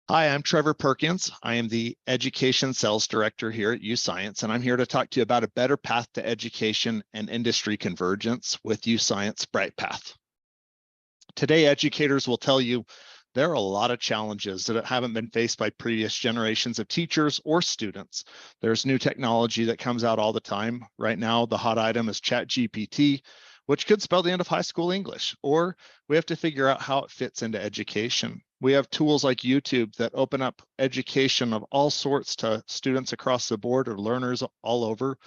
Hi, I'm Trevor Perkins. I am the Education Sales Director here at YouScience, and I'm here to talk to you about a better path to education and industry convergence with YouScience Brightpath. Today, educators will tell you there are a lot of challenges that haven't been faced by previous generations of teachers or students. There's new technology that comes out all the time. Right now, the hot item is ChatGPT, which could spell the end of high school English, or we have to figure out how it fits into education. We have tools like YouTube that open up education of all sorts to students across the board or learners all over.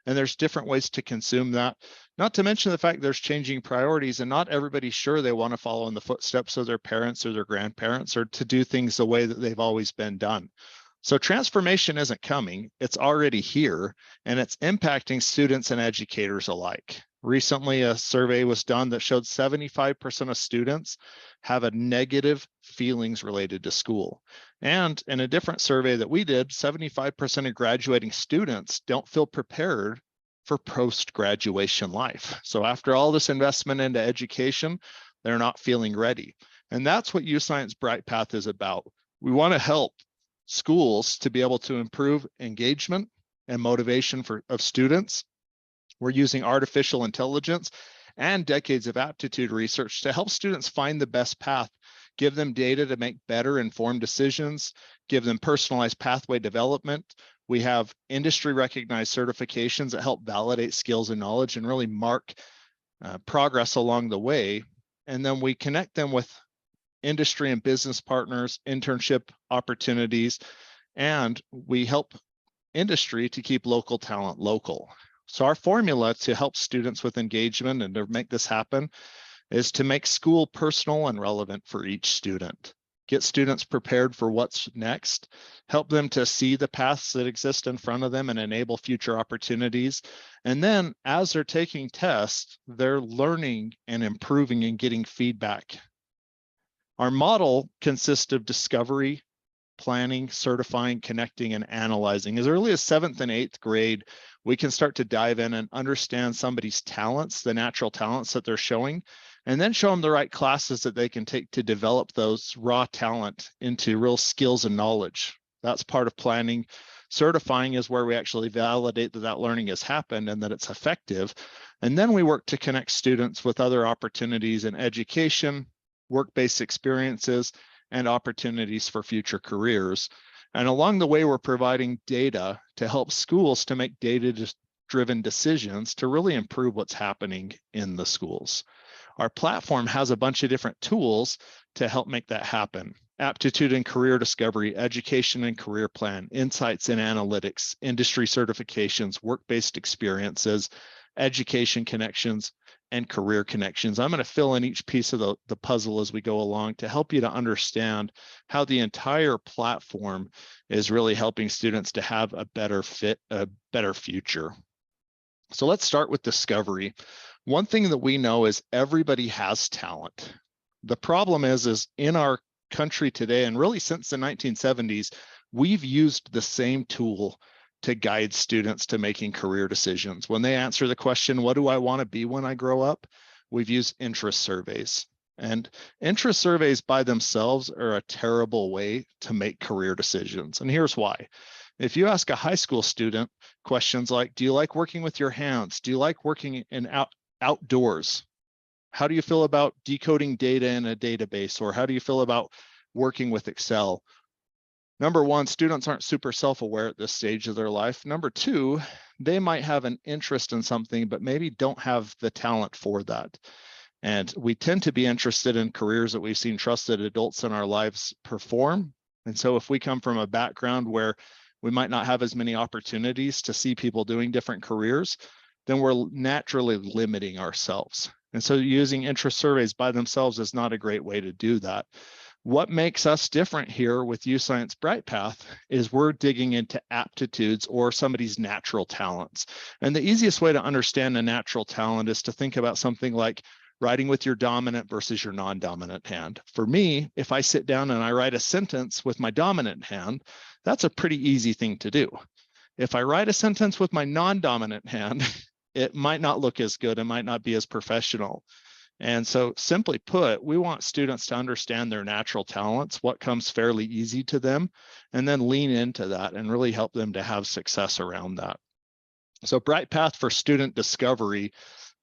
And there's different ways to consume that. Not to mention the fact there's changing priorities and not everybody's sure they want to follow in the footsteps of their parents or their grandparents or to do things the way that they've always been done. So transformation isn't coming, it's already here, and it's impacting students and educators alike. Recently, a survey was done that showed 75% of students have a negative feelings related to school. And in a different survey that we did, 75% of graduating students don't feel prepared for post-graduation life. So after all this investment into education, they're not feeling ready. And that's what YouScience Brightpath is about. We want to help schools to be able to improve engagement and motivation of students. We're using artificial intelligence and decades of aptitude research to help students find the best path, give them data to make better informed decisions, give them personalized pathway development. We have industry recognized certifications that help validate skills and knowledge and really mark progress along the way. And then we connect them with industry and business partners, internship opportunities, and we help industry to keep local talent local. So our formula to help students with engagement and to make this happen is to make school personal and relevant for each student. Get students prepared for what's next, help them to see the paths that exist in front of them and enable future opportunities. And then as they're taking tests, they're learning and improving and getting feedback. Our model consists of discovery, planning, certifying, connecting, and analyzing. As early as 7th and 8th grade, we can start to dive in and understand somebody's talents, the natural talents that they're showing, and then show them the right classes that they can take to develop those raw talent into real skills and knowledge. That's part of planning. Certifying is where we actually validate that that learning has happened and that it's effective. And then we work to connect students with other opportunities in education, work-based experiences, and opportunities for future careers. And along the way, we're providing data to help schools to make data-driven decisions to really improve what's happening in the schools. Our platform has a bunch of different tools to help make that happen. Aptitude and career discovery, education and career plan, insights and analytics, industry certifications, work-based experiences, education connections, and career connections. I'm going to fill in each piece of the puzzle as we go along to help you to understand how the entire platform is really helping students to have a better fit, a better future. So let's start with discovery. One thing that we know is everybody has talent. The problem is in our country today, and really since the 1970s, we've used the same tool to guide students to making career decisions. When they answer the question, what do I want to be when I grow up? We've used interest surveys. And interest surveys by themselves are a terrible way to make career decisions. And here's why. If you ask a high school student questions like, do you like working with your hands? Do you like working in outdoors? How do you feel about decoding data in a database? Or how do you feel about working with Excel? Number one, students aren't super self-aware at this stage of their life. Number two, they might have an interest in something, but maybe don't have the talent for that. And we tend to be interested in careers that we've seen trusted adults in our lives perform. And so if we come from a background where we might not have as many opportunities to see people doing different careers, then we're naturally limiting ourselves. And so using interest surveys by themselves is not a great way to do that. What makes us different here with YouScience Brightpath is we're digging into aptitudes or somebody's natural talents. And the easiest way to understand a natural talent is to think about something like writing with your dominant versus your non-dominant hand. For me, if I sit down and I write a sentence with my dominant hand, that's a pretty easy thing to do. If I write a sentence with my non-dominant hand, it might not look as good, it might not be as professional. And so simply put, we want students to understand their natural talents, what comes fairly easy to them, and then lean into that and really help them to have success around that. So Brightpath for Student Discovery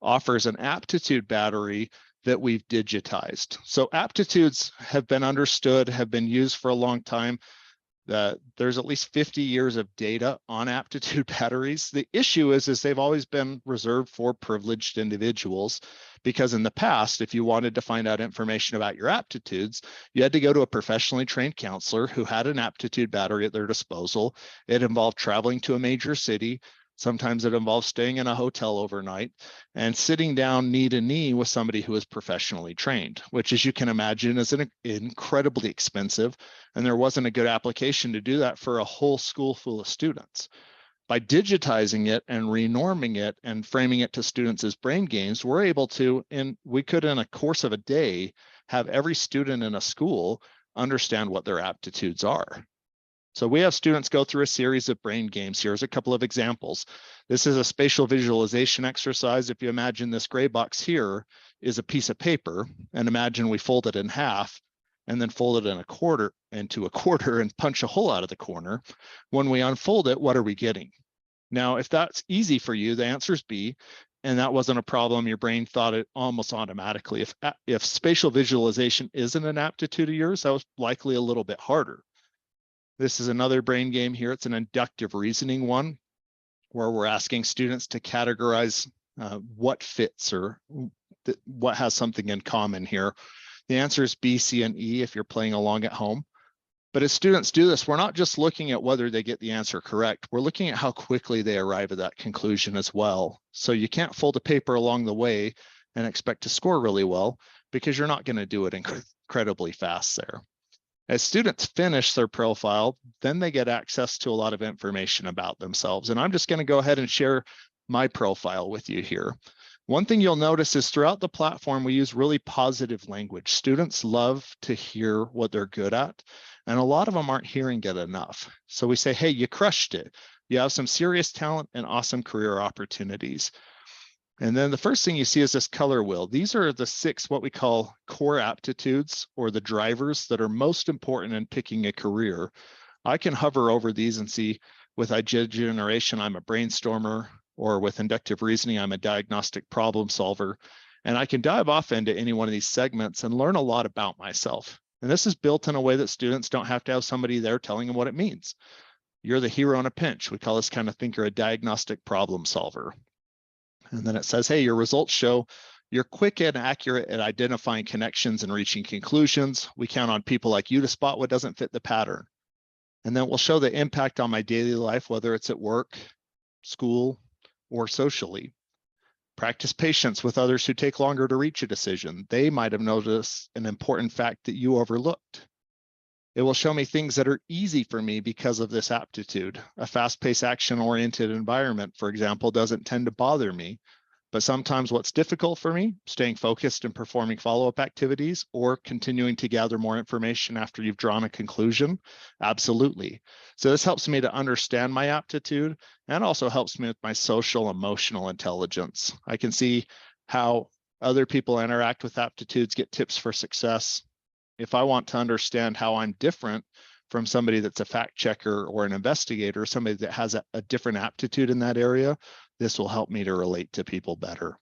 offers an aptitude battery that we've digitized. So aptitudes have been understood, have been used for a long time. There's at least 50 years of data on aptitude batteries. The issue is they've always been reserved for privileged individuals, because in the past, if you wanted to find out information about your aptitudes, you had to go to a professionally trained counselor who had an aptitude battery at their disposal. It involved traveling to a major city. Sometimes it involves staying in a hotel overnight and sitting down knee to knee with somebody who is professionally trained, which, as you can imagine, is incredibly expensive. And there wasn't a good application to do that for a whole school full of students. By digitizing it and renorming it and framing it to students as brain games, we're able to, we could in a course of a day, have every student in a school understand what their aptitudes are. So we have students go through a series of brain games. Here's a couple of examples. This is a spatial visualization exercise. If you imagine this gray box here is a piece of paper, and imagine we fold it in half and then fold it into a quarter and punch a hole out of the corner. When we unfold it, what are we getting? Now, if that's easy for you, the answer is B, and that wasn't a problem. Your brain thought it almost automatically. If spatial visualization isn't an aptitude of yours, that was likely a little bit harder. This is another brain game here. It's an inductive reasoning one, where we're asking students to categorize what fits or what has something in common here. The answer is B, C, and E if you're playing along at home. But as students do this, we're not just looking at whether they get the answer correct. We're looking at how quickly they arrive at that conclusion as well. So you can't fold a paper along the way and expect to score really well, because you're not going to do it incredibly fast there. As students finish their profile, then they get access to a lot of information about themselves. And I'm just going to go ahead and share my profile with you here. One thing you'll notice is throughout the platform, we use really positive language. Students love to hear what they're good at, and a lot of them aren't hearing it enough. So we say, hey, you crushed it. You have some serious talent and awesome career opportunities. And then the first thing you see is this color wheel. These are the 6 what we call core aptitudes, or the drivers that are most important in picking a career. I can hover over these and see with idea generation, I'm a brainstormer, or with inductive reasoning, I'm a diagnostic problem solver. And I can dive off into any one of these segments and learn a lot about myself. And this is built in a way that students don't have to have somebody there telling them what it means. You're the hero in a pinch. We call this kind of thinker a diagnostic problem solver. And then it says, hey, your results show you're quick and accurate at identifying connections and reaching conclusions. We count on people like you to spot what doesn't fit the pattern. And then we'll show the impact on my daily life, whether it's at work, school, or socially. Practice patience with others who take longer to reach a decision. They might have noticed an important fact that you overlooked. It will show me things that are easy for me because of this aptitude. A fast-paced, action-oriented environment, for example, doesn't tend to bother me. But sometimes what's difficult for me, staying focused and performing follow-up activities, or continuing to gather more information after you've drawn a conclusion, absolutely. So this helps me to understand my aptitude, and also helps me with my social emotional intelligence. I can see how other people interact with aptitudes, get tips for success. If I want to understand how I'm different from somebody that's a fact checker or an investigator, somebody that has a different aptitude in that area, this will help me to relate to people better.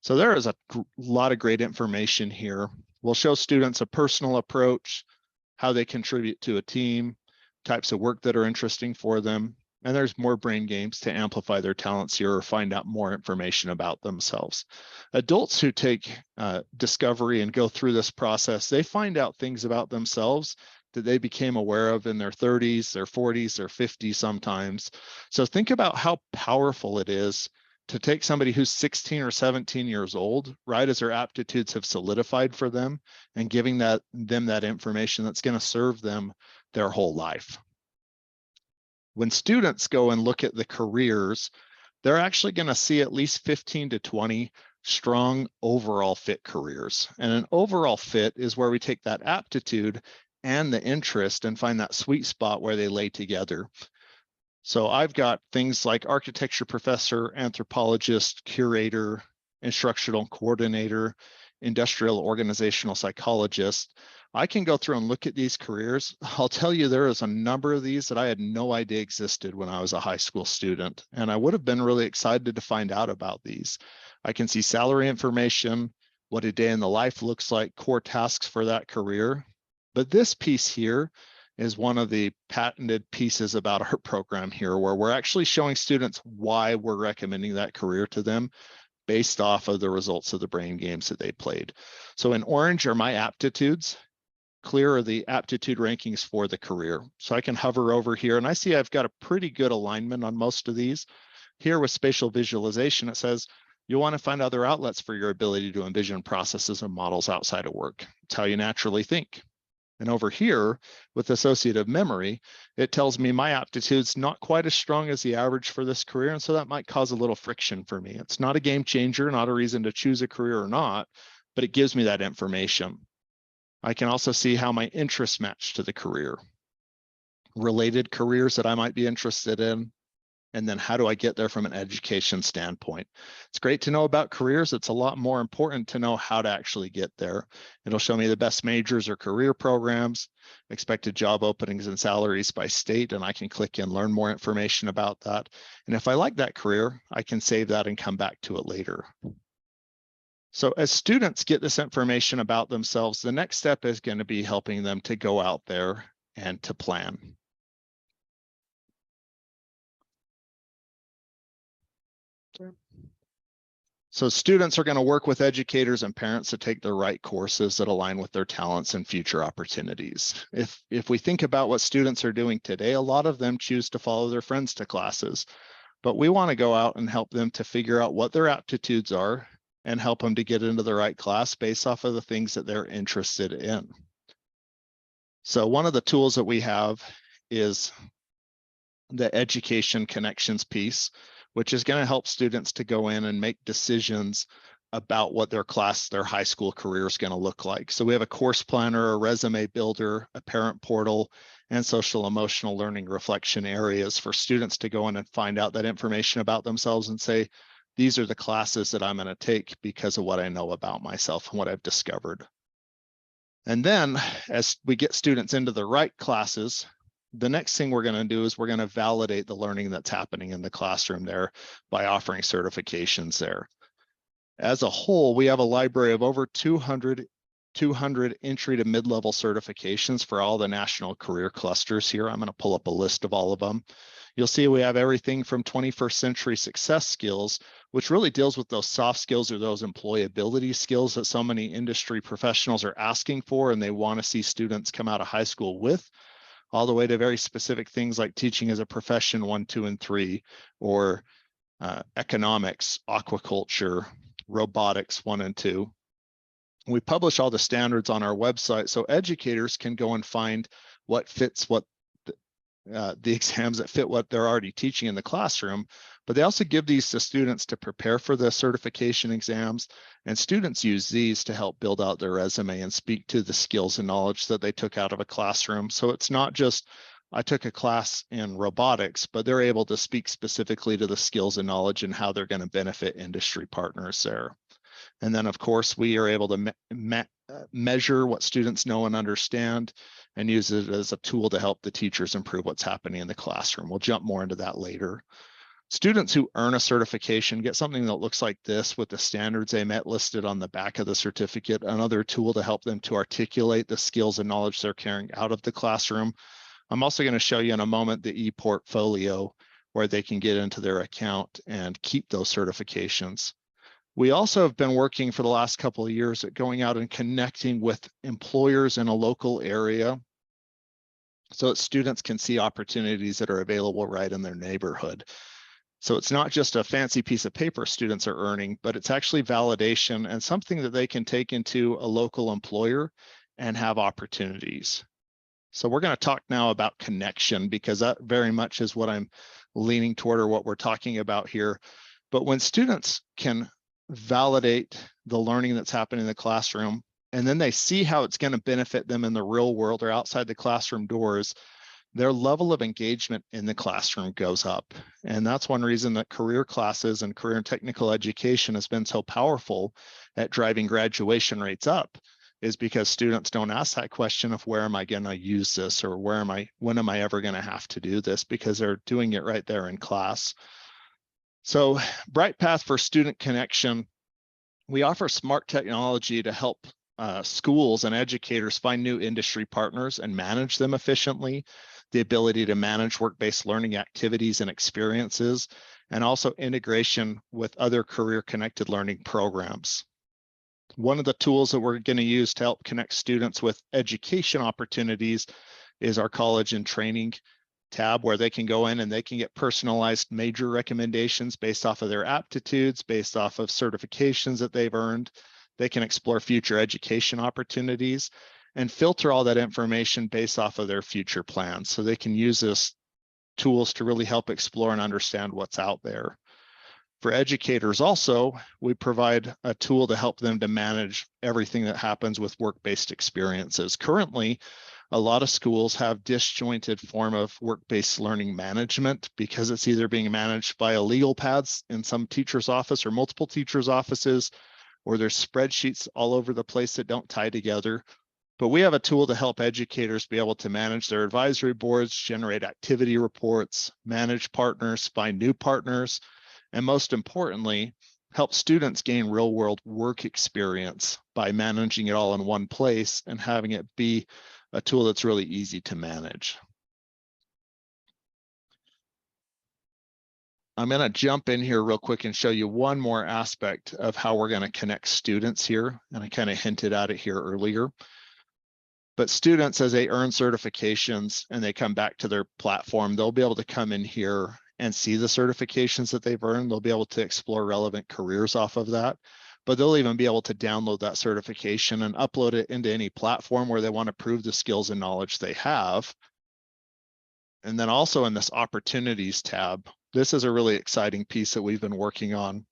So there is a lot of great information here. We'll show students a personal approach, how they contribute to a team, types of work that are interesting for them. And there's more brain games to amplify their talents here or find out more information about themselves. Adults who take discovery and go through this process, they find out things about themselves that they became aware of in their 30s, their 40s, their 50s sometimes. So think about how powerful it is to take somebody who's 16 or 17 years old, right as their aptitudes have solidified for them, and giving them that information that's going to serve them their whole life. When students go and look at the careers, they're actually going to see at least 15 to 20 strong overall fit careers. And an overall fit is where we take that aptitude and the interest and find that sweet spot where they lay together. So I've got things like architecture professor, anthropologist, curator, instructional coordinator, industrial organizational psychologist. I can go through and look at these careers. I'll tell you, there is a number of these that I had no idea existed when I was a high school student, and I would have been really excited to find out about these. I can see salary information, what a day in the life looks like, core tasks for that career. But this piece here is one of the patented pieces about our program here, where we're actually showing students why we're recommending that career to them based off of the results of the brain games that they played. So in orange are my aptitudes. Clear are the aptitude rankings for the career. So I can hover over here and I see I've got a pretty good alignment on most of these. Here with spatial visualization, it says you want to find other outlets for your ability to envision processes and models outside of work. It's how you naturally think. And over here with associative memory, it tells me my aptitude's not quite as strong as the average for this career. And so that might cause a little friction for me. It's not a game changer, not a reason to choose a career or not, but it gives me that information. I can also see how my interests match to the career, related careers that I might be interested in, and then how do I get there from an education standpoint. It's great to know about careers. It's a lot more important to know how to actually get there. It'll show me the best majors or career programs, expected job openings and salaries by state, and I can click and learn more information about that. And if I like that career, I can save that and come back to it later. So as students get this information about themselves, the next step is going to be helping them to go out there and to plan. So students are going to work with educators and parents to take the right courses that align with their talents and future opportunities. If we think about what students are doing today, a lot of them choose to follow their friends to classes, but we want to go out and help them to figure out what their aptitudes are and help them to get into the right class based off of the things that they're interested in. So one of the tools that we have is the education connections piece, which is going to help students to go in and make decisions about what their class, their high school career is going to look like. So we have a course planner, a resume builder, a parent portal, and social emotional learning reflection areas for students to go in and find out that information about themselves and say, these are the classes that I'm going to take because of what I know about myself and what I've discovered. And then as we get students into the right classes, the next thing we're going to do is we're going to validate the learning that's happening in the classroom there by offering certifications there. As a whole, we have a library of over 200 entry to mid-level certifications for all the national career clusters here. I'm going to pull up a list of all of them. You'll see we have everything from 21st century success skills, which really deals with those soft skills or those employability skills that so many industry professionals are asking for and they want to see students come out of high school with, all the way to very specific things like teaching as a profession 1, 2, and 3, or economics, aquaculture, robotics 1 and 2. We publish all the standards on our website so educators can go and find what fits what the exams that fit what they're already teaching in the classroom, but they also give these to students to prepare for the certification exams, and students use these to help build out their resume and speak to the skills and knowledge that they took out of a classroom. So it's not just, I took a class in robotics, but they're able to speak specifically to the skills and knowledge and how they're going to benefit industry partners there. And then, of course, we are able to measure what students know and understand and use it as a tool to help the teachers improve what's happening in the classroom. We'll jump more into that later. Students who earn a certification get something that looks like this with the standards they met listed on the back of the certificate, another tool to help them to articulate the skills and knowledge they're carrying out of the classroom. I'm also going to show you in a moment the e-portfolio where they can get into their account and keep those certifications. We also have been working for the last couple of years at going out and connecting with employers in a local area so that students can see opportunities that are available right in their neighborhood. So it's not just a fancy piece of paper students are earning, but it's actually validation and something that they can take into a local employer and have opportunities. So we're going to talk now about connection because that very much is what I'm leaning toward or what we're talking about here. But when students can validate the learning that's happening in the classroom, and then they see how it's going to benefit them in the real world or outside the classroom doors, their level of engagement in the classroom goes up. And that's one reason that career classes and career and technical education has been so powerful at driving graduation rates up, is because students don't ask that question of where am I going to use this, or when am I ever going to have to do this, because they're doing it right there in class. So Brightpath for Student Connection, we offer smart technology to help schools and educators find new industry partners and manage them efficiently, the ability to manage work-based learning activities and experiences, and also integration with other career-connected learning programs. One of the tools that we're going to use to help connect students with education opportunities is our college and training tab, where they can go in and they can get personalized major recommendations based off of their aptitudes, based off of certifications that they've earned. They can explore future education opportunities and filter all that information based off of their future plans. So they can use this tools to really help explore and understand what's out there. For educators also, we provide a tool to help them to manage everything that happens with work-based experiences. Currently, a lot of schools have disjointed form of work-based learning management, because it's either being managed by a legal paths in some teacher's office or multiple teachers' offices, or there's spreadsheets all over the place that don't tie together. But we have a tool to help educators be able to manage their advisory boards, generate activity reports, manage partners, find new partners, and most importantly, help students gain real-world work experience by managing it all in one place and having it be a tool that's really easy to manage. I'm going to jump in here real quick and show you one more aspect of how we're going to connect students here. And I kind of hinted at it here earlier. But students, as they earn certifications and they come back to their platform, they'll be able to come in here and see the certifications that they've earned. They'll be able to explore relevant careers off of that, but they'll even be able to download that certification and upload it into any platform where they want to prove the skills and knowledge they have. And then also in this opportunities tab, this is a really exciting piece that we've been working on.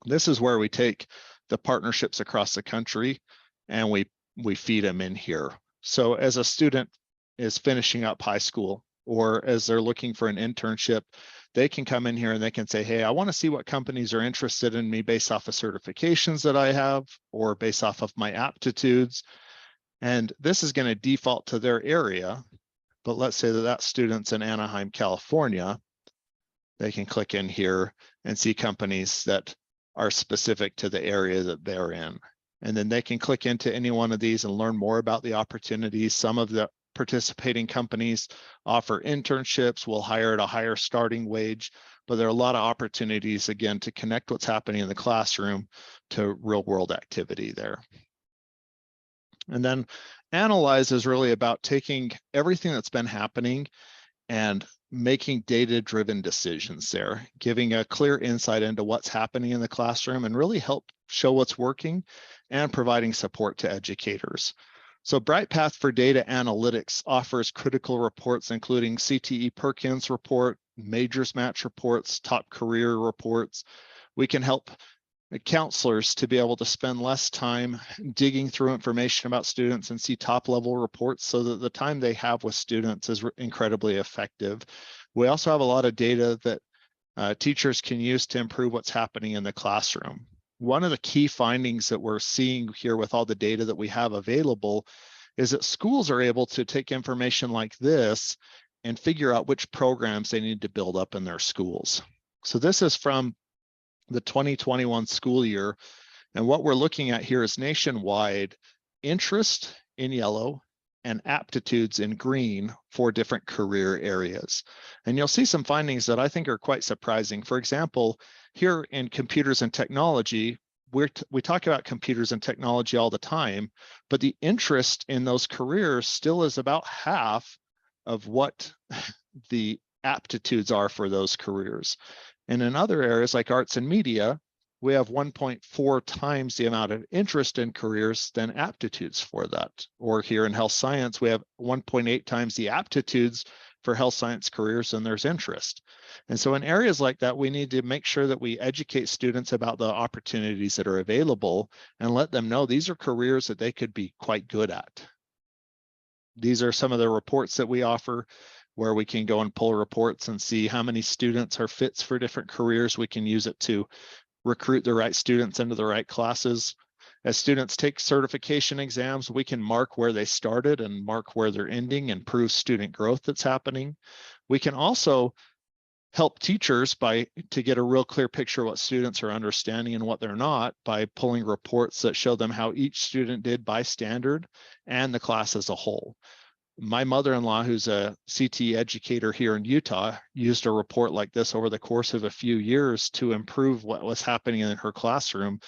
This is where we take the partnerships across the country and we feed them in here. So as a student is finishing up high school, or as they're looking for an internship, they can come in here and they can say, hey, I want to see what companies are interested in me based off of certifications that I have, or based off of my aptitudes. And this is going to default to their area. But let's say that that student's in Anaheim, California. They can click in here and see companies that are specific to the area that they're in. And then they can click into any one of these and learn more about the opportunities. Some of the participating companies offer internships, will hire at a higher starting wage, but there are a lot of opportunities, again, to connect what's happening in the classroom to real world activity there. And then analyze is really about taking everything that's been happening and making data-driven decisions there, giving a clear insight into what's happening in the classroom and really help show what's working and providing support to educators. So Brightpath for Data Analytics offers critical reports, including CTE Perkins report, majors match reports, top career reports. We can help counselors to be able to spend less time digging through information about students and see top level reports, so that the time they have with students is incredibly effective. We also have a lot of data that teachers can use to improve what's happening in the classroom. One of the key findings that we're seeing here with all the data that we have available is that schools are able to take information like this and figure out which programs they need to build up in their schools. So this is from the 2021 school year. And what we're looking at here is nationwide interest in yellow and aptitudes in green for different career areas. And you'll see some findings that I think are quite surprising. For example, here in computers and technology, we talk about computers and technology all the time, but the interest in those careers still is about half of what the aptitudes are for those careers. And in other areas like arts and media, we have 1.4 times the amount of interest in careers than aptitudes for that. Or here in health science, we have 1.8 times the aptitudes for health science careers than there's interest. And so in areas like that, we need to make sure that we educate students about the opportunities that are available and let them know these are careers that they could be quite good at. These are some of the reports that we offer, where we can go and pull reports and see how many students are fits for different careers. We can use it to recruit the right students into the right classes. As students take certification exams, we can mark where they started and mark where they're ending and prove student growth that's happening. We can also help teachers to get a real clear picture of what students are understanding and what they're not by pulling reports that show them how each student did by standard and the class as a whole. My mother-in-law, who's a CT educator here in Utah, used a report like this over the course of a few years to improve what was happening in her classroom,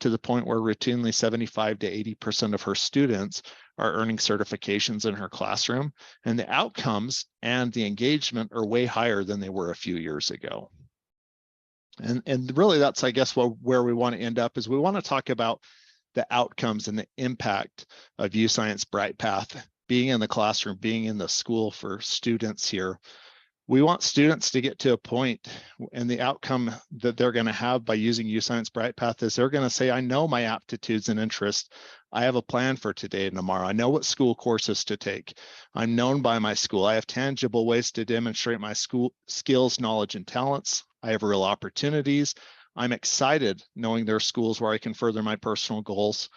to the point where routinely 75 to 80% of her students are earning certifications in her classroom, and the outcomes and the engagement are way higher than they were a few years ago. And really, that's, I guess, where we want to end up, is we want to talk about the outcomes and the impact of YouScience Brightpath being in the classroom, being in the school for students here. We want students to get to a point, and the outcome that they're going to have by using YouScience Brightpath is they're going to say, I know my aptitudes and interests. I have a plan for today and tomorrow. I know what school courses to take. I'm known by my school. I have tangible ways to demonstrate my school skills, knowledge, and talents. I have real opportunities. I'm excited knowing there are schools where I can further my personal goals.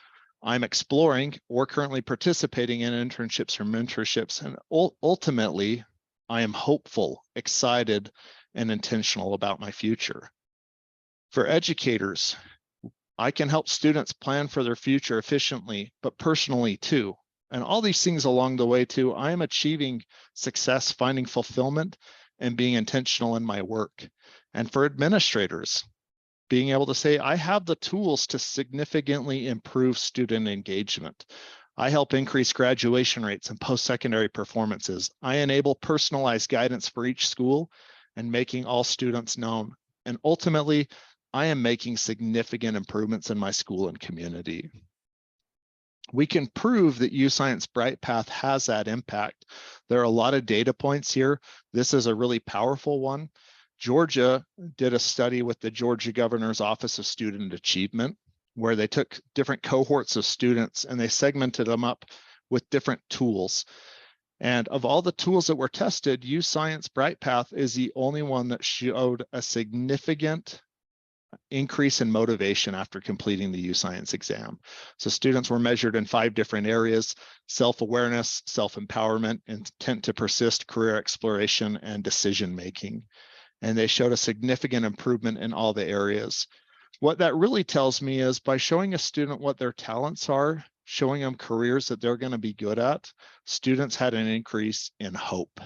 I'm exploring or currently participating in internships or mentorships, and ultimately, I am hopeful, excited, and intentional about my future. For educators, I can help students plan for their future efficiently, but personally too. And all these things along the way too, I am achieving success, finding fulfillment, and being intentional in my work. And for administrators, being able to say, I have the tools to significantly improve student engagement. I help increase graduation rates and post-secondary performances. I enable personalized guidance for each school and making all students known. And ultimately, I am making significant improvements in my school and community. We can prove that YouScience Brightpath has that impact. There are a lot of data points here. This is a really powerful one. Georgia did a study with the Georgia Governor's Office of Student Achievement, where they took different cohorts of students and they segmented them up with different tools. And of all the tools that were tested, YouScience Brightpath is the only one that showed a significant increase in motivation after completing the YouScience exam. So students were measured in 5 different areas: self-awareness, self-empowerment, intent to persist, career exploration, and decision-making. And they showed a significant improvement in all the areas. What that really tells me is, by showing a student what their talents are, showing them careers that they're going to be good at, students had an increase in hope.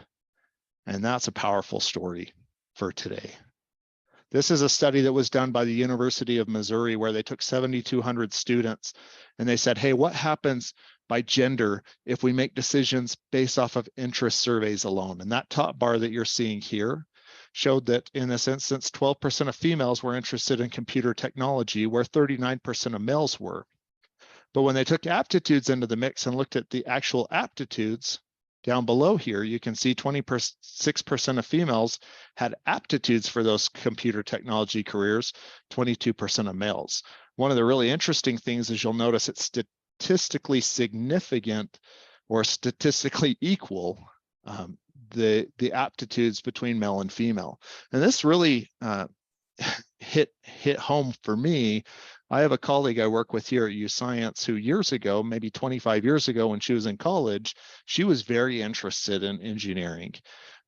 And that's a powerful story for today. This is a study that was done by the University of Missouri, where they took 7,200 students and they said, hey, what happens by gender if we make decisions based off of interest surveys alone? And that top bar that you're seeing here showed that in this instance, 12% of females were interested in computer technology, where 39% of males were. But when they took aptitudes into the mix and looked at the actual aptitudes, down below here, you can see 26% of females had aptitudes for those computer technology careers, 22% of males. One of the really interesting things is you'll notice it's statistically significant or statistically equal, the aptitudes between male and female. And this really hit home for me. I have a colleague I work with here at YouScience who years ago, maybe 25 years ago when she was in college, she was very interested in engineering,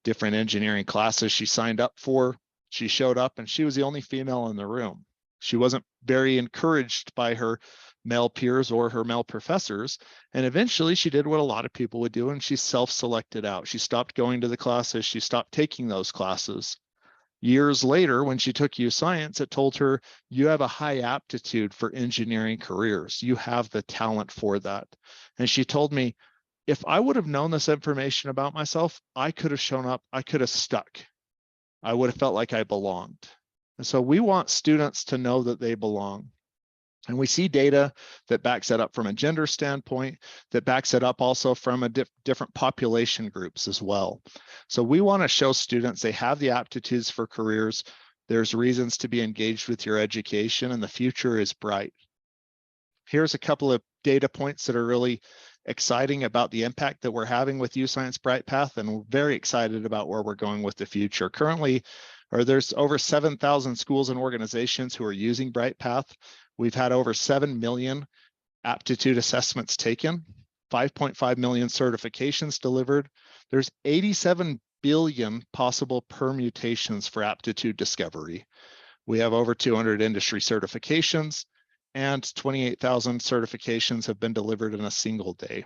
different engineering classes she signed up for. She showed up and she was the only female in the room. She wasn't very encouraged by her male peers or her male professors. And eventually she did what a lot of people would do, and she self-selected out. She stopped going to the classes. She stopped taking those classes. Years later, when she took YouScience, it told her, you have a high aptitude for engineering careers. You have the talent for that. And she told me, if I would have known this information about myself, I could have shown up, I could have stuck. I would have felt like I belonged. And so we want students to know that they belong. And we see data that backs that up from a gender standpoint, that backs it up also from a different population groups as well. So we want to show students they have the aptitudes for careers. There's reasons to be engaged with your education, and the future is bright. Here's a couple of data points that are really exciting about the impact that we're having with YouScience Brightpath, and we're very excited about where we're going with the future. Currently, there's over 7,000 schools and organizations who are using Brightpath. We've had over 7 million aptitude assessments taken, 5.5 million certifications delivered. There's 87 billion possible permutations for aptitude discovery. We have over 200 industry certifications, and 28,000 certifications have been delivered in a single day.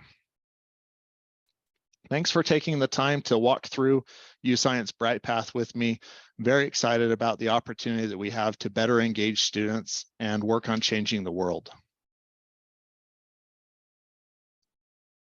Thanks for taking the time to walk through YouScience Brightpath with me. Very excited about the opportunity that we have to better engage students and work on changing the world.